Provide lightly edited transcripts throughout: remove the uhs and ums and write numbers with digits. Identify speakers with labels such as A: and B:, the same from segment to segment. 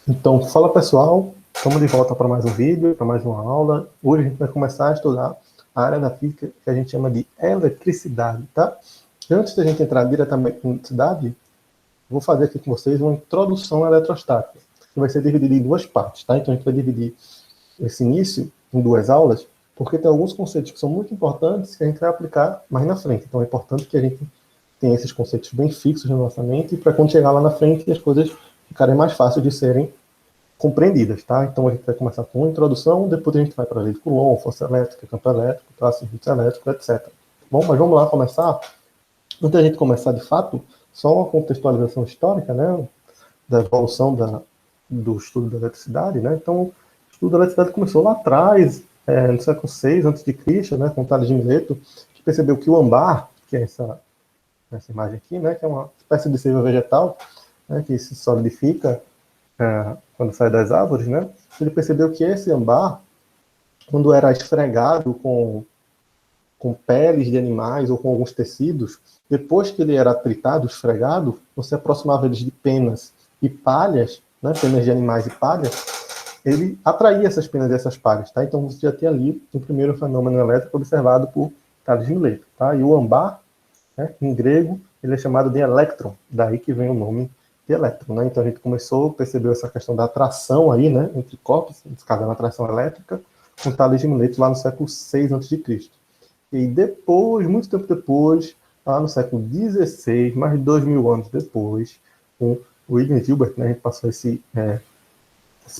A: Então, fala pessoal, estamos de volta para mais um vídeo, para mais uma aula. Hoje a gente vai começar a estudar a área da física que a gente chama de eletricidade, tá? E antes da gente entrar diretamente na eletricidade, vou fazer aqui com vocês uma introdução à eletrostática, que vai ser dividida em duas partes, tá? Então a gente vai dividir esse início em duas aulas, porque tem alguns conceitos que são muito importantes que a gente vai aplicar mais na frente. Então é importante que a gente tenha esses conceitos bem fixos na nossa mente para quando chegar lá na frente as coisas ficarem mais fáceis de serem compreendidas, tá? Então a gente vai começar com uma introdução, depois a gente vai para a lei de Coulomb, força elétrica, campo elétrico, tá? Circuito elétrico, etc. Bom, mas vamos lá começar. Antes da gente começar de fato, só uma contextualização histórica, né? Da evolução do estudo da eletricidade, né? Então, o estudo da eletricidade começou lá atrás, no século VI a.C., né? Com Tales de Mileto, que percebeu que o âmbar, que é essa imagem aqui, né? Que é uma espécie de seiva vegetal, né? Que se solidifica quando sai das árvores, né? Ele percebeu que esse âmbar, quando era esfregado com peles de animais ou com alguns tecidos, depois que ele era tritado, esfregado, você aproximava eles de penas e palhas, né? Penas de animais e palhas, ele atraía essas penas e essas palhas, tá? Então você já tinha ali o primeiro fenômeno elétrico observado por Tales de Mileto, tá? E o âmbar, né, em grego, ele é chamado de elétron, daí que vem o nome de elétron, né? Então a gente percebeu essa questão da atração aí, né, entre corpos, nesse caso é uma atração elétrica, com Tales de Mileto lá no século VI a.C. E depois, muito tempo depois, lá no século XVI, mais de 2000 anos depois, com William Gilbert, né, a gente passou esse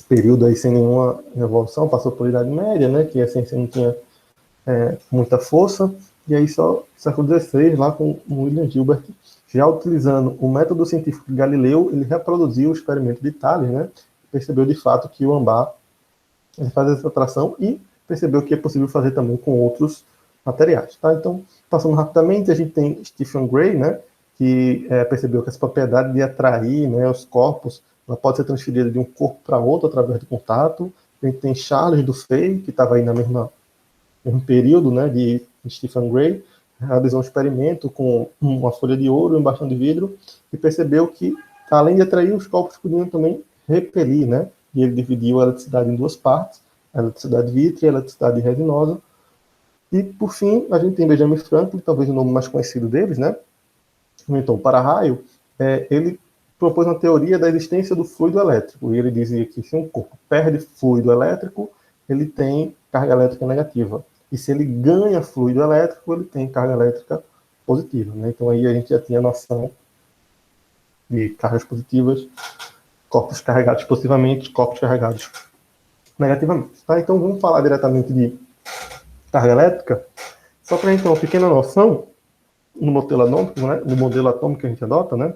A: período aí sem nenhuma revolução, passou por Idade Média, né, que a ciência não tinha muita força, e aí só no século XVI, lá com William Gilbert, já utilizando o método científico de Galileu, ele reproduziu o experimento de Thales, né, percebeu de fato que o âmbar faz essa atração e percebeu que é possível fazer também com outros materiais, tá? Então, passando rapidamente, a gente tem Stephen Gray, né, que percebeu que essa propriedade de atrair, né, os corpos, ela pode ser transferida de um corpo para outro através do contato. A gente tem Charles Dufay, que estava aí no mesmo período, né, de Stephen Gray, realizou um experimento com uma folha de ouro e um bastão de vidro e percebeu que, além de atrair, os corpos podiam também repelir, né? E ele dividiu a eletricidade em duas partes, a eletricidade vítrea e a eletricidade resinosa. E, por fim, a gente tem Benjamin Franklin, talvez o nome mais conhecido deles, né? Então, o para-raio, ele propôs uma teoria da existência do fluido elétrico, e ele dizia que se um corpo perde fluido elétrico, ele tem carga elétrica negativa. E se ele ganha fluido elétrico, ele tem carga elétrica positiva, né? Então aí a gente já tinha noção de cargas positivas, corpos carregados positivamente, corpos carregados negativamente, tá? Então vamos falar diretamente de carga elétrica, só para a gente ter uma pequena noção no modelo atômico, né? No modelo atômico que a gente adota, né?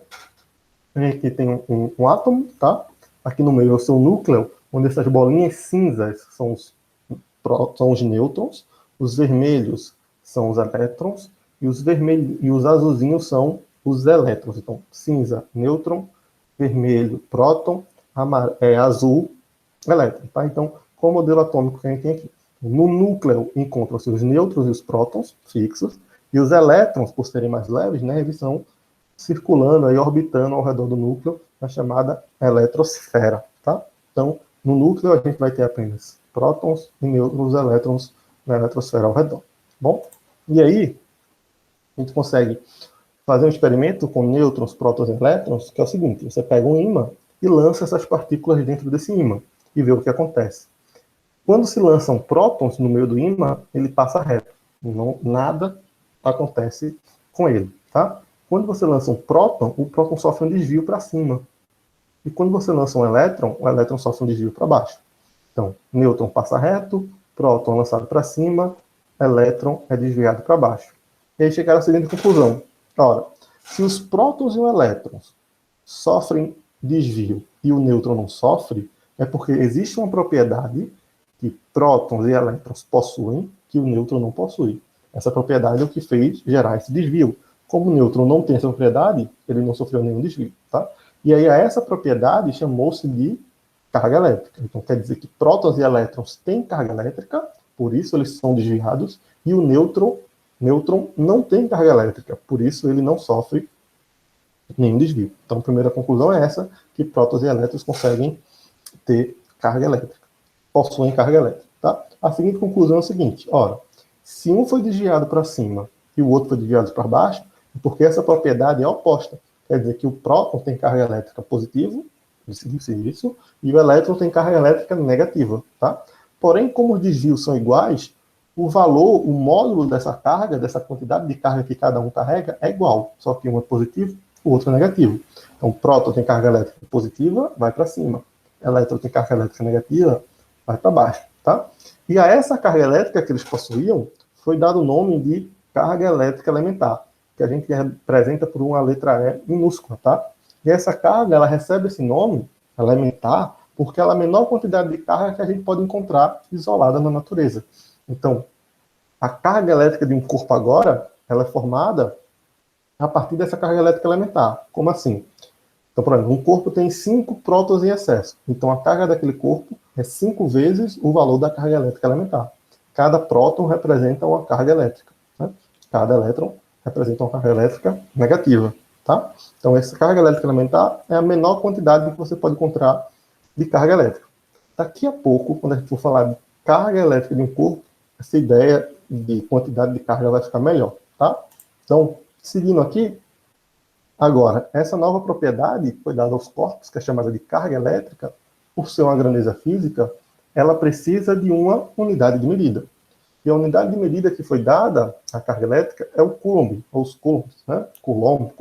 A: A gente tem um átomo, tá? Aqui no meio é o seu núcleo, onde essas bolinhas cinzas são os nêutrons, os vermelhos são os elétrons e os azulzinhos são os elétrons. Então, cinza, nêutron, vermelho, próton, azul, elétron. Tá? Então, qual o modelo atômico que a gente tem aqui? No núcleo encontram-se os nêutrons e os prótons fixos, e os elétrons, por serem mais leves, né, eles são circulando, aí, orbitando ao redor do núcleo, na chamada eletrosfera. Tá? Então, no núcleo a gente vai ter apenas prótons e nêutrons, elétrons na eletrosfera ao redor. Bom, e aí a gente consegue fazer um experimento com nêutrons, prótons e elétrons, que é o seguinte: você pega um ímã e lança essas partículas dentro desse ímã e vê o que acontece. Quando se lançam prótons no meio do ímã, ele passa reto. Não, nada acontece com ele, tá? Quando você lança um próton, o próton sofre um desvio para cima. E quando você lança um elétron, o elétron sofre um desvio para baixo. Então, nêutron passa reto, próton lançado para cima, elétron é desviado para baixo. E aí chegaram à seguinte conclusão: ora, se os prótons e os elétrons sofrem desvio e o nêutron não sofre, é porque existe uma propriedade que prótons e elétrons possuem que o nêutron não possui. Essa propriedade é o que fez gerar esse desvio. Como o nêutron não tem essa propriedade, ele não sofreu nenhum desvio, tá? E aí a essa propriedade chamou-se de carga elétrica. Então quer dizer que prótons e elétrons têm carga elétrica, por isso eles são desviados, e o nêutron não tem carga elétrica, por isso ele não sofre nenhum desvio. Então, a primeira conclusão é essa, que prótons e elétrons conseguem ter carga elétrica, possuem carga elétrica. Tá? A seguinte conclusão é o seguinte, ora, se um foi desviado para cima e o outro foi desviado para baixo, é porque essa propriedade é oposta. Quer dizer que o próton tem carga elétrica positiva, isso, e o elétron tem carga elétrica negativa. Tá? Porém, como os desvios são iguais, o valor, o módulo dessa carga, dessa quantidade de carga que cada um carrega, é igual, só que um é positivo, o outro é negativo. Então, o próton tem carga elétrica positiva, vai para cima. O elétron tem carga elétrica negativa, vai para baixo. Tá? E a essa carga elétrica que eles possuíam foi dado o nome de carga elétrica elementar, que a gente representa por uma letra E minúscula. Tá? E essa carga, ela recebe esse nome, elementar, porque ela é a menor quantidade de carga que a gente pode encontrar isolada na natureza. Então, a carga elétrica de um corpo agora, ela é formada a partir dessa carga elétrica elementar. Como assim? Então, por exemplo, um corpo tem 5 prótons em excesso. Então, a carga daquele corpo é 5 vezes o valor da carga elétrica elementar. Cada próton representa uma carga elétrica. Né? Cada elétron representa uma carga elétrica negativa. Tá? Então, essa carga elétrica elementar é a menor quantidade que você pode encontrar de carga elétrica. Daqui a pouco, quando a gente for falar de carga elétrica de um corpo, essa ideia de quantidade de carga vai ficar melhor. Tá? Então, seguindo aqui, agora, essa nova propriedade que foi dada aos corpos, que é chamada de carga elétrica, por ser uma grandeza física, ela precisa de uma unidade de medida. E a unidade de medida que foi dada à carga elétrica é o Coulomb, ou os coulombs, né? Coulomb,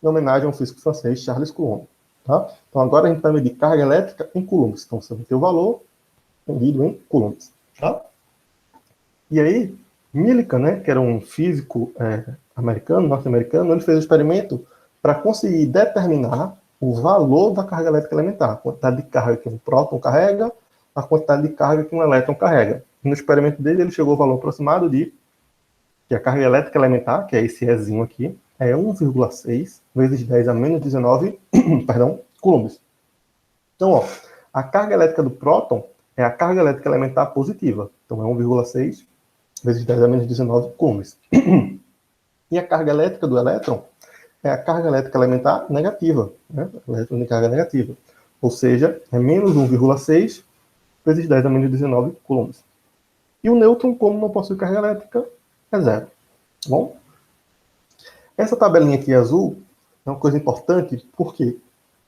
A: em homenagem ao físico francês Charles Coulomb. Tá? Então, agora a gente vai medir carga elétrica em coulombs. Então, você vai ter o valor medido em coulombs. Tá? E aí, Millikan, né, que era um físico americano, norte-americano, ele fez um experimento para conseguir determinar o valor da carga elétrica elementar, a quantidade de carga que um próton carrega, a quantidade de carga que um elétron carrega. E no experimento dele, ele chegou ao valor aproximado de que a carga elétrica elementar, que é esse Ezinho aqui, é 1,6 vezes 10 a menos 19 coulombs. Então, ó, a carga elétrica do próton é a carga elétrica elementar positiva. Então, é 1,6 vezes 10 a menos 19 coulombs. E a carga elétrica do elétron é a carga elétrica elementar negativa. Né? Elétron de carga negativa. Ou seja, é menos 1,6 vezes 10 a menos 19 coulombs. E o nêutron, como não possui carga elétrica, é zero. Tá bom? Essa tabelinha aqui azul é uma coisa importante, porque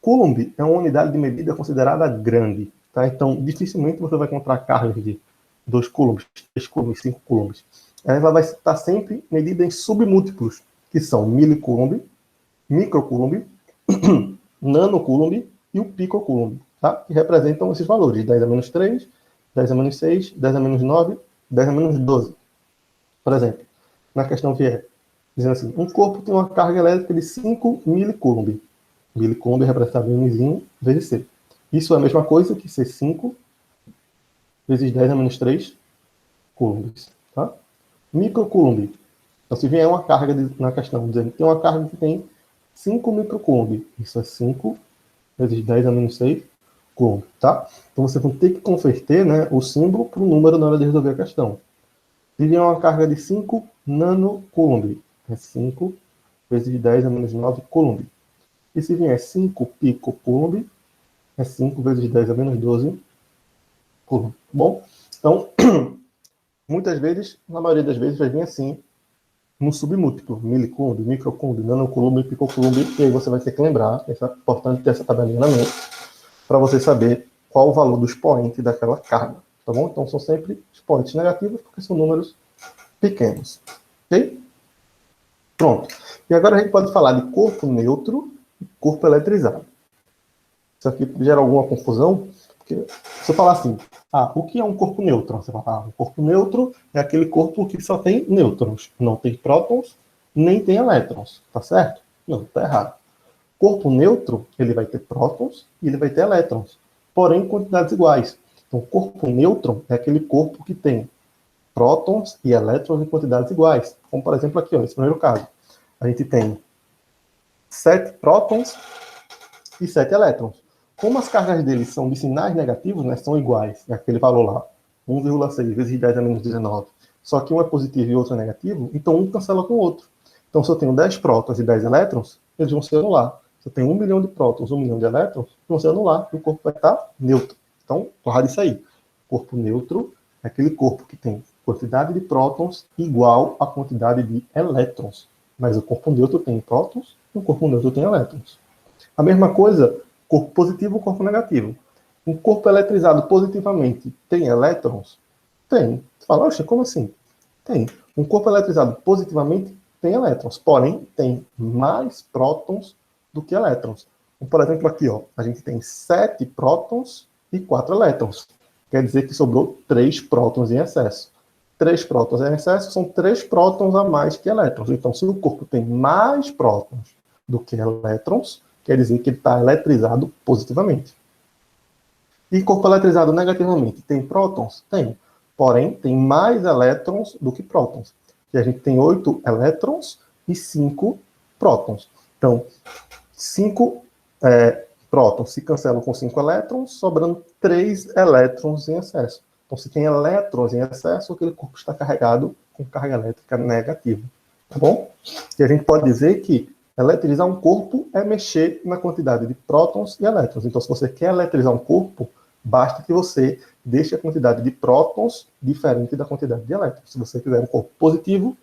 A: Coulomb é uma unidade de medida considerada grande. Tá? Então, dificilmente você vai encontrar cargas de 2 coulombs, 3 coulombs, 5 coulombs. Ela vai estar sempre medida em submúltiplos, que são milicoulomb, microcoulomb, nanocoulomb e o picocoulomb, tá? Que representam esses valores, 10 a menos 3, 10 a menos 6, 10 a menos 9, 10 a menos 12. Por exemplo, na questão que é, dizendo assim, um corpo tem uma carga elétrica de 5 milicoulomb. Milicoulomb representa μ vezes C. Isso é a mesma coisa que ser 5 vezes 10 a menos 3 coulombs. Tá? Microcoulomb. Então, se vier uma carga na questão, dizendo que tem uma carga que tem 5 microcoulomb. Isso é 5 vezes 10 a menos 6 coulomb. Tá? Então, você vai ter que converter, né, o símbolo para o número na hora de resolver a questão. Se vier uma carga de 5 nanocoulomb, é 5 vezes 10 a menos 9 coulomb. E se vier 5 picocoulomb, é 5 vezes 10 a menos 12 coulomb. Bom, então, muitas vezes, na maioria das vezes, vai vir assim, no submúltiplo, milicoulomb, microcoulomb, nanocoulomb, picocoulomb, e aí você vai ter que lembrar, é importante ter essa tabelinha na mente, para você saber qual o valor do expoente daquela carga, tá bom? Então, são sempre expoentes negativos, porque são números pequenos, ok? Pronto. E agora a gente pode falar de corpo neutro e corpo eletrizado. Isso aqui gera alguma confusão? Porque se eu falar assim, o que é um corpo neutro? Você fala, um corpo neutro é aquele corpo que só tem nêutrons, não tem prótons, nem tem elétrons, tá certo? Não, tá errado. Corpo neutro, ele vai ter prótons e ele vai ter elétrons, porém em quantidades iguais. Então, corpo neutro é aquele corpo que tem prótons e elétrons em quantidades iguais. Como, por exemplo, aqui, ó, nesse primeiro caso. A gente tem 7 prótons e 7 elétrons. Como as cargas deles são de sinais negativos, né, são iguais, é aquele valor lá, 1,6 vezes 10 a menos 19, só que um é positivo e o outro é negativo, então um cancela com o outro. Então, se eu tenho 10 prótons e 10 elétrons, eles vão se anular. Se eu tenho 1 milhão de prótons, 1 milhão de elétrons, eles vão se anular e o corpo vai estar neutro. Então, guarda isso aí. Corpo neutro é aquele corpo que tem quantidade de prótons igual à quantidade de elétrons. Mas o corpo neutro tem prótons e o corpo neutro tem elétrons. A mesma coisa, corpo positivo e corpo negativo. Um corpo eletrizado positivamente tem elétrons? Tem. Você fala, oxe, como assim? Tem. Um corpo eletrizado positivamente tem elétrons, porém tem mais prótons do que elétrons. Então, por exemplo, aqui, ó, a gente tem 7 prótons e 4 elétrons. Quer dizer que sobrou 3 prótons em excesso. 3 prótons em excesso são 3 prótons a mais que elétrons. Então, se o corpo tem mais prótons do que elétrons, quer dizer que ele está eletrizado positivamente. E corpo eletrizado negativamente tem prótons? Tem. Porém, tem mais elétrons do que prótons. E a gente tem 8 elétrons e 5 prótons. Então, 5 prótons se cancelam com 5 elétrons, sobrando 3 elétrons em excesso. Então, se tem elétrons em excesso, aquele corpo está carregado com carga elétrica negativa. Tá bom? E a gente pode dizer que eletrizar um corpo é mexer na quantidade de prótons e elétrons. Então, se você quer eletrizar um corpo, basta que você deixe a quantidade de prótons diferente da quantidade de elétrons. Se você quiser um corpo positivo,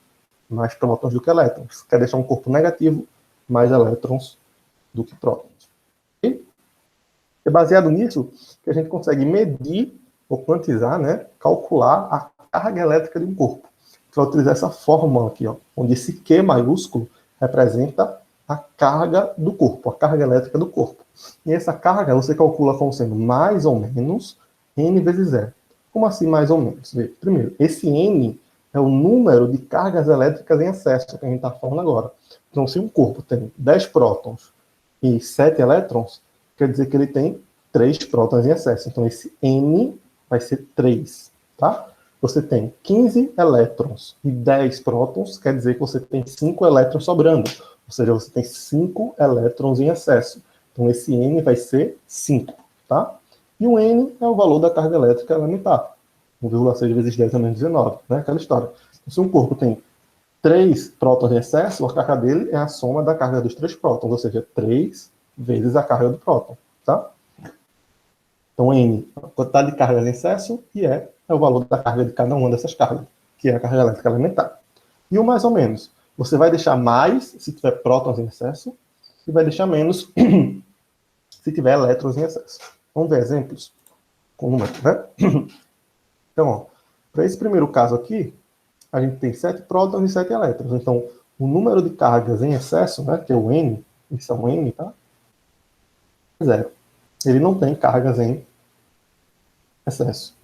A: mais prótons do que elétrons. Se quer deixar um corpo negativo, mais elétrons do que prótons. E é baseado nisso que a gente consegue medir ou quantizar, né, calcular a carga elétrica de um corpo. Você vai utilizar essa fórmula aqui, ó, onde esse Q maiúsculo representa a carga do corpo, a carga elétrica do corpo. E essa carga você calcula como sendo mais ou menos N vezes zero. Como assim mais ou menos? Primeiro, esse N é o número de cargas elétricas em excesso que a gente está falando agora. Então, se um corpo tem 10 prótons e 7 elétrons, quer dizer que ele tem 3 prótons em excesso. Então, esse N vai ser 3, tá? Você tem 15 elétrons e 10 prótons, quer dizer que você tem 5 elétrons sobrando. Ou seja, você tem 5 elétrons em excesso. Então, esse N vai ser 5, tá? E o N é o valor da carga elétrica elementar. 1,6 vezes 10 a menos 19, né? Aquela história. Então, se um corpo tem 3 prótons em excesso, a carga dele é a soma da carga dos 3 prótons, ou seja, 3 vezes a carga do próton, tá? Então, N, a quantidade de cargas em excesso, e E é o valor da carga de cada uma dessas cargas, que é a carga elétrica elementar. E o mais ou menos? Você vai deixar mais se tiver prótons em excesso, e vai deixar menos se tiver elétrons em excesso. Vamos ver exemplos com números, né? Então, para esse primeiro caso aqui, a gente tem 7 prótons e 7 elétrons. Então, o número de cargas em excesso, né, que é o N, isso é um N, tá? É zero. Ele não tem cargas em excesso.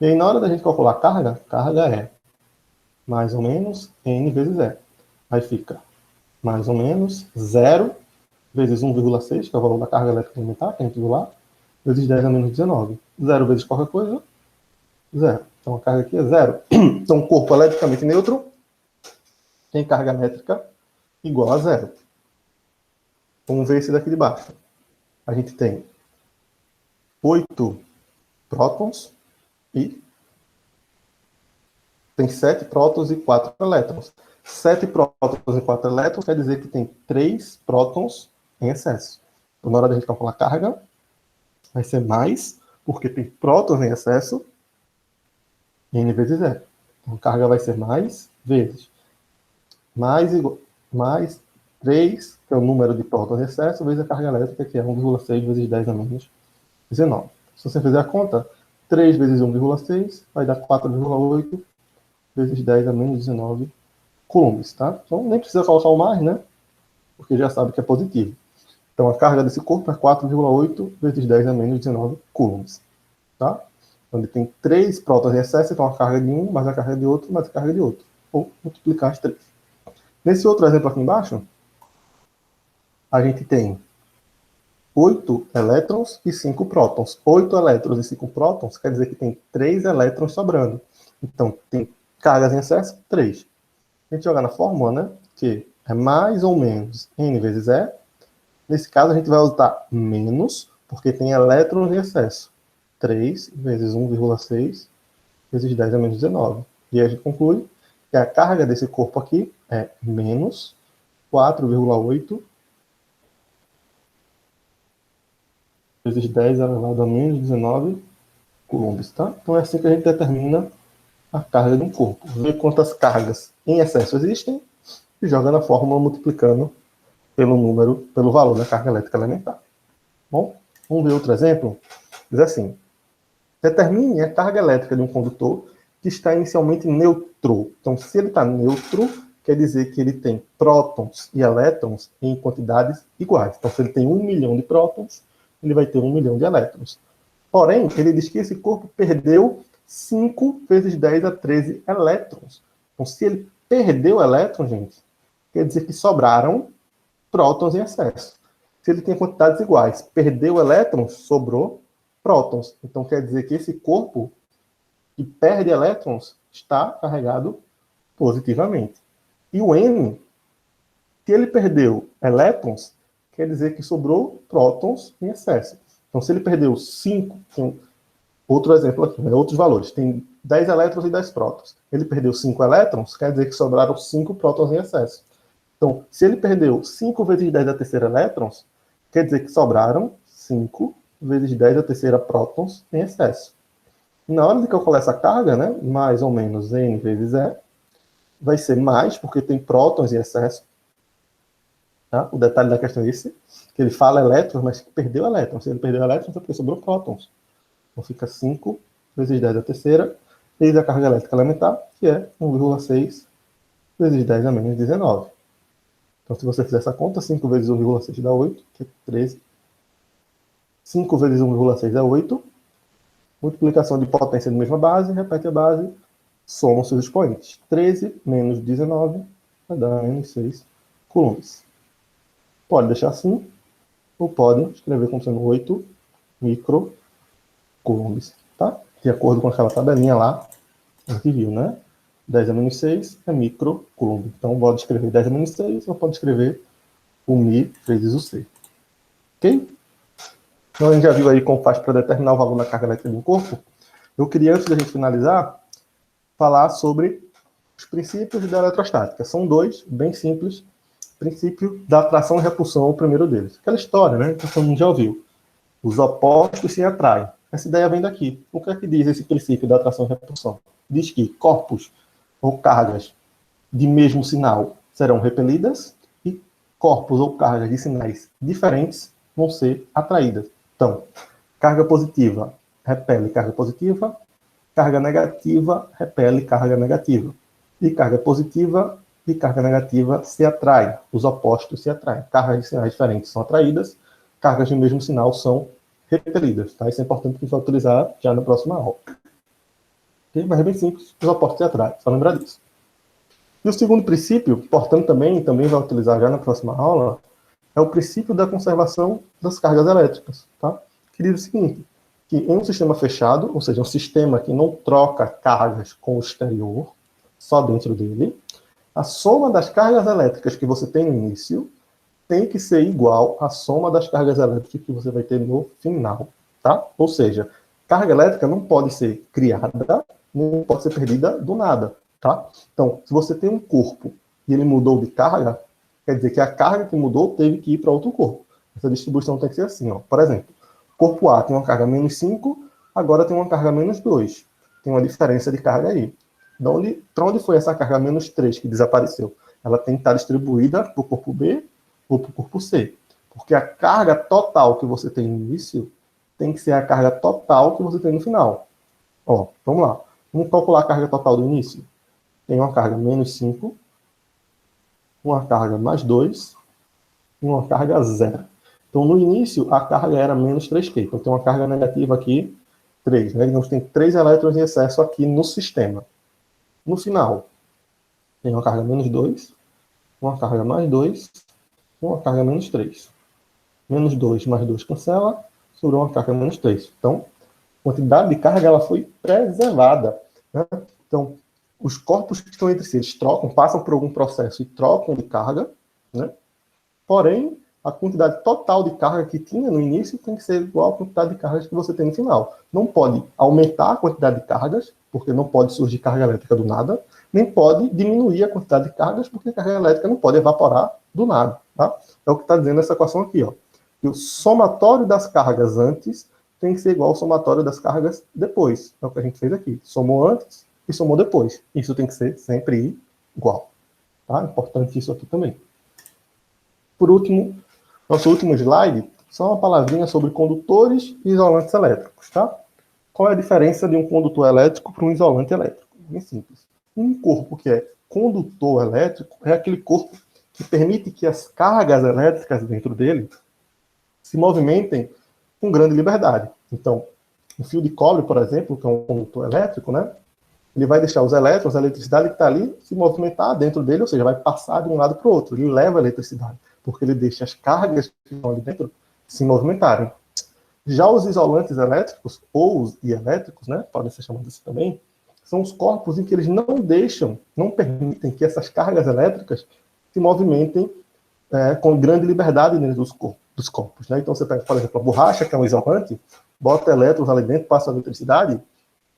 A: E aí, na hora da gente calcular a carga é mais ou menos N vezes E. Aí fica mais ou menos 0 vezes 1,6, que é o valor da carga elétrica elementar, que a gente viu lá, vezes 10 a menos 19. 0 vezes qualquer coisa, 0. Então a carga aqui é 0. Então o corpo eletricamente neutro tem carga elétrica igual a 0. Vamos ver esse daqui de baixo. A gente tem 8 prótons e tem 7 prótons e 4 elétrons. 7 prótons e 4 elétrons quer dizer que tem 3 prótons em excesso. Então, na hora da gente calcular a carga, vai ser mais, porque tem prótons em excesso, N vezes E. Então, a carga vai ser mais vezes mais 3, que é o número de prótons em excesso, vezes a carga elétrica, que é 1,6 vezes 10 a menos 19. Se você fizer a conta, 3 vezes 1,6 vai dar 4,8 vezes 10 a menos 19 coulombs, tá? Então nem precisa colocar o mais, né? Porque já sabe que é positivo. Então a carga desse corpo é 4,8 vezes 10 a menos 19 coulombs, tá? Então ele tem 3 prótons em excesso, então a carga de um mais a carga de outro mais a carga de outro. Ou multiplicar as 3. Nesse outro exemplo aqui embaixo, a gente tem 8 elétrons e 5 prótons. 8 elétrons e 5 prótons quer dizer que tem 3 elétrons sobrando. Então, tem cargas em excesso? 3. Se a gente jogar na fórmula, né, que é mais ou menos N vezes E, nesse caso a gente vai usar menos, porque tem elétrons em excesso. 3 vezes 1,6 vezes 10 a menos 19. E aí a gente conclui que a carga desse corpo aqui é menos 4,8 vezes 10 elevado a menos 19 coulombs, tá? Então é assim que a gente determina a carga de um corpo. Vê quantas cargas em excesso existem e joga na fórmula multiplicando pelo valor da carga elétrica elementar. Bom, vamos ver outro exemplo? Diz assim: determine a carga elétrica de um condutor que está inicialmente neutro. Então, se ele está neutro, quer dizer que ele tem prótons e elétrons em quantidades iguais. Então, se ele tem 1 milhão de prótons, ele vai ter 1 milhão de elétrons. Porém, ele diz que esse corpo perdeu 5 vezes 10 a 13 elétrons. Então, se ele perdeu elétrons, gente, quer dizer que sobraram prótons em excesso. Se ele tem quantidades iguais, perdeu elétrons, sobrou prótons. Então, quer dizer que esse corpo que perde elétrons está carregado positivamente. E o N, se ele perdeu elétrons, quer dizer que sobrou prótons em excesso. Então, se ele perdeu 5, outro exemplo aqui, né, outros valores, tem 10 elétrons e 10 prótons. Ele perdeu 5 elétrons, quer dizer que sobraram 5 prótons em excesso. Então, se ele perdeu 5 vezes 10 a terceira elétrons, quer dizer que sobraram 5 vezes 10 a terceira prótons em excesso. E na hora de calcular essa carga, né, mais ou menos N vezes E, vai ser mais, porque tem prótons em excesso. Tá? O detalhe da questão é esse, que ele fala elétrons, mas perdeu elétrons. Se ele perdeu elétrons, é porque sobrou prótons. Então fica 5 vezes 10 a terceira, vezes a carga elétrica elementar, que é 1,6 vezes 10 a menos 19. Então, se você fizer essa conta, 5 vezes 1,6 dá 8, que é 13. 5 vezes 1,6 dá 8. Multiplicação de potência de mesma base, repete a base, soma os seus expoentes. 13 menos 19 vai dar menos 6 coulombs. Pode deixar assim, ou pode escrever como sendo 8 microcoulombs, tá? De acordo com aquela tabelinha lá, a gente viu, né? 10 a menos 6 é microcoulomb. Então, pode escrever 10 a menos 6, ou pode escrever o mi vezes o c. Ok? Então, a gente já viu aí como faz para determinar o valor da carga elétrica de um corpo. Eu queria, antes da gente finalizar, falar sobre os princípios da eletrostática. São dois, bem simples. O princípio da atração e repulsão é o primeiro deles. Aquela história, né? Que todo mundo já ouviu. Os opostos se atraem. Essa ideia vem daqui. O que é que diz esse princípio da atração e repulsão? Diz que corpos ou cargas de mesmo sinal serão repelidas e corpos ou cargas de sinais diferentes vão ser atraídas. Então, carga positiva repele carga positiva, carga negativa repele carga negativa. E carga positiva e carga negativa se atraem, os opostos se atraem. Cargas de sinais diferentes são atraídas, cargas de mesmo sinal são repelidas. Tá? Isso é importante que a gente vai utilizar já na próxima aula. Okay? Mas é bem simples, os opostos se atraem, só lembrar disso. E o segundo princípio, portanto também vai utilizar já na próxima aula, é o princípio da conservação das cargas elétricas. Tá? Que diz o seguinte, que em um sistema fechado, ou seja, um sistema que não troca cargas com o exterior, só dentro dele, a soma das cargas elétricas que você tem no início tem que ser igual à soma das cargas elétricas que você vai ter no final. Tá? Ou seja, carga elétrica não pode ser criada, nem pode ser perdida do nada. Tá? Então, se você tem um corpo e ele mudou de carga, quer dizer que a carga que mudou teve que ir para outro corpo. Essa distribuição tem que ser assim. Ó. Por exemplo, o corpo A tem uma carga menos 5, agora tem uma carga menos 2. Tem uma diferença de carga aí. Para onde foi essa carga menos 3 que desapareceu? Ela tem que estar distribuída para o corpo B ou para o corpo C. Porque a carga total que você tem no início tem que ser a carga total que você tem no final. Ó, vamos lá. Vamos calcular a carga total do início. Tem uma carga menos 5, uma carga mais 2 e uma carga zero. Então, no início, a carga era menos 3Q. Então, tem uma carga negativa aqui, 3. Né? Digamos que tem 3 elétrons em excesso aqui no sistema. No final, tem uma carga menos 2, uma carga mais 2 e uma carga menos 3. Menos 2 mais 2 cancela, sobrou uma carga menos 3. Então, a quantidade de carga ela foi preservada. Né? Então, os corpos que estão entre si, eles trocam, passam por algum processo e trocam de carga, né? Porém, a quantidade total de carga que tinha no início tem que ser igual à quantidade de cargas que você tem no final. Não pode aumentar a quantidade de cargas, porque não pode surgir carga elétrica do nada, nem pode diminuir a quantidade de cargas, porque a carga elétrica não pode evaporar do lado, tá? É o que está dizendo essa equação aqui, ó. E o somatório das cargas antes tem que ser igual ao somatório das cargas depois. É o que a gente fez aqui. Somou antes e somou depois. Isso tem que ser sempre igual. Tá? Importante isso aqui também. Por último, nosso último slide, só uma palavrinha sobre condutores e isolantes elétricos. Tá? Qual é a diferença de um condutor elétrico para um isolante elétrico? Bem simples. Um corpo que é condutor elétrico é aquele corpo que permite que as cargas elétricas dentro dele se movimentem com grande liberdade. Então, um fio de cobre, por exemplo, que é um condutor elétrico, né? Ele vai deixar os elétrons, a eletricidade que está ali, se movimentar dentro dele, ou seja, vai passar de um lado para o outro. Ele leva a eletricidade, porque ele deixa as cargas que estão ali dentro se movimentarem. Já os isolantes elétricos, ou os dielétricos, né, podem ser chamados assim também, são os corpos em que eles não deixam, não permitem que essas cargas elétricas se movimentem com grande liberdade dentro dos corpos. Né? Então você pega, por exemplo, a borracha, que é um isolante, bota elétrons ali dentro, passa a eletricidade,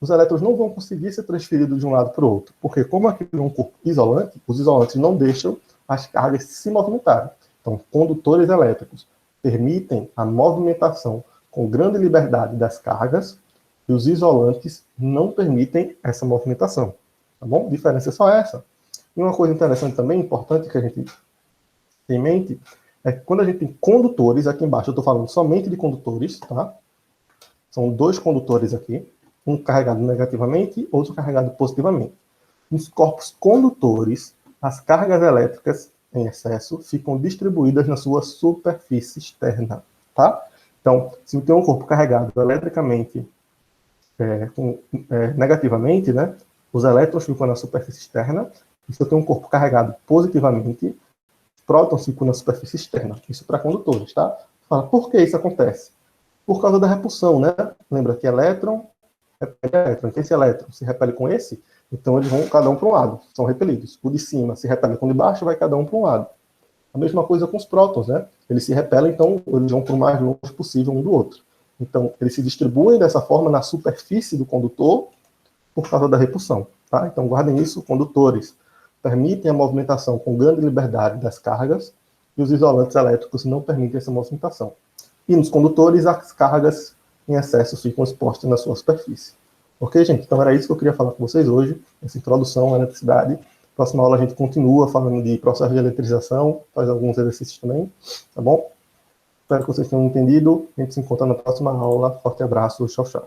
A: os elétrons não vão conseguir ser transferidos de um lado para o outro, porque como aquilo é um corpo isolante, os isolantes não deixam as cargas se movimentarem. Então, condutores elétricos permitem a movimentação com grande liberdade das cargas, e os isolantes não permitem essa movimentação. Tá bom? A diferença é só essa. E uma coisa interessante também, importante que a gente tem em mente, é que quando a gente tem condutores, aqui embaixo eu estou falando somente de condutores, tá? São dois condutores aqui, um carregado negativamente, outro carregado positivamente. Nos corpos condutores, as cargas elétricas em excesso ficam distribuídas na sua superfície externa, tá? Então, se eu tenho um corpo carregado eletricamente negativamente, né, os elétrons ficam na superfície externa, e se eu tenho um corpo carregado positivamente, os prótons ficam na superfície externa. Isso para condutores, tá? Fala, por que isso acontece? Por causa da repulsão, né? Lembra que elétron repele elétron. Então, esse elétron se repele com esse, então eles vão cada um para um lado, são repelidos. O de cima se repele com o de baixo, vai cada um para um lado. A mesma coisa com os prótons, né? Eles se repelem, então eles vão para o mais longe possível um do outro. Então, eles se distribuem dessa forma na superfície do condutor por causa da repulsão. Tá? Então, guardem isso, condutores permitem a movimentação com grande liberdade das cargas e os isolantes elétricos não permitem essa movimentação. E nos condutores, as cargas em excesso ficam expostas na sua superfície. Ok, gente? Então, era isso que eu queria falar com vocês hoje, essa introdução à eletricidade. Próxima aula a gente continua falando de processo de eletrização, faz alguns exercícios também, tá bom? Espero que vocês tenham entendido. A gente se encontra na próxima aula. Forte abraço. Tchau, tchau.